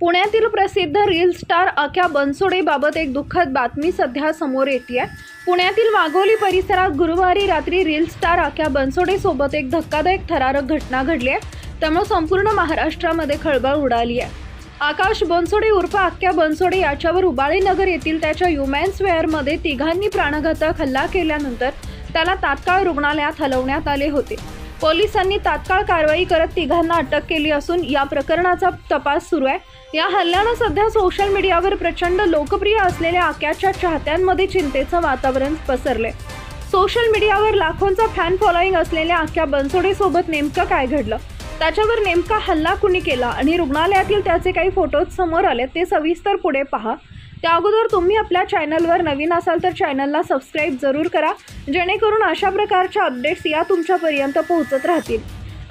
पुण्यातील प्रसिद्ध reel star Akya बनसोडेबाबत एक दुःखद बातमी सध्या समोर येते. पुण्यातील वाघोली परिसरात गुरुवारी रात्री रील स्टार आक्या बनसोडेसोबत एक धक्कादायक थरारक घटना घडली आहे. त्यामुळे संपूर्ण महाराष्ट्रामध्ये खळबळ उडाली आहे. आकाश बनसोडे उर्फ आक्या बनसोडे याच्यावर उबाळीनगर येथील त्याच्या ह्युमन्स वेअरमध्ये तिघांनी प्राणघातक हल्ला केल्यानंतर त्याला तात्काळ रुग्णालयात हलवण्यात आले होते. पोलिसांनी तात्काळ कारवाई करत तिघांना अटक केली असून या प्रकरणाचा तपास सुरू आहे. या हल्ल्यानं सध्या सोशल मीडियावर प्रचंड लोकप्रिय असलेल्या आक्याच्या चाहत्यांमध्ये चिंतेचं वातावरण पसरले. सोशल मीडियावर लाखोंचा फॅन फॉलोईंग असलेल्या आक्या बनसोडे सोबत नेमकं काय घडलं, त्याच्यावर नेमका हल्ला कुणी केला आणि रुग्णालयातील त्याचे काही फोटोज समोर आले ते सविस्तर पुढे पहा. त्या अगोदर तुम्ही आपल्या चॅनलवर नवीन असाल तर चॅनलला सबस्क्राईब जरूर करा, जेणेकरून अशा प्रकारच्या अपडेट्स या तुमच्यापर्यंत पोहोचत राहतील.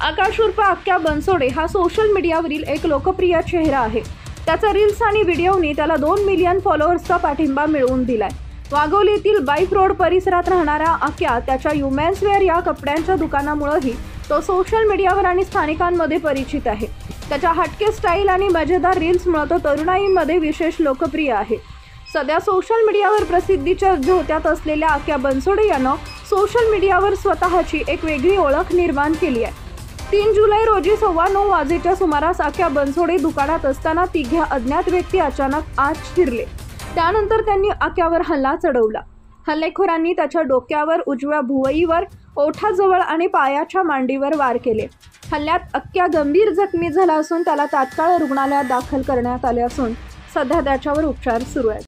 आकाश उर्फ आक्या बनसोडे हा सोशल मीडियावरील एक लोकप्रिय चेहरा आहे. त्याचा रील्स आणि व्हिडिओनी त्याला 2 मिलियन फॉलोअर्सचा पाठिंबा मिळवून दिलाय. वाघोलीतील बाईक रोड परिसरात राहणारा आक्या त्याच्या ह्युमन्स वेअर या कपड्यांच्या दुकानामुळेही तो सोशल मीडियावर आणि स्थानिकांमध्ये परिचित आहे. त्याच्या हटके स्टाईल आणि मजेदार रील्समुळे तो तरुणाईमध्ये विशेष लोकप्रिय आहे. सध्या सोशल मीडियावर प्रसिद्धीच्या झोत्यात असलेल्या आक्या बनसोडे यानं सोशल मीडियावर स्वतःची एक वेगळी ओळख निर्माण केली आहे. 3 जुलै रोजी 9:15 वाजेच्या सुमारास आक्या बनसोडे दुकानात असताना तिघ्या अज्ञात व्यक्ती अचानक आत शिरले. त्यानंतर त्यांनी आक्यावर हल्ला चढवला. हल्लेखोरांनी त्याच्या डोक्यावर, उजव्या भुवईवर, ओठाजवळ आणि पायाच्या मांडीवर वार केले. हल्ल्यात आक्या गंभीर जखमी झाला असून त्याला तात्काळ रुग्णालयात दाखल करण्यात आले असून सध्या त्याच्यावर उपचार सुरू आहेत.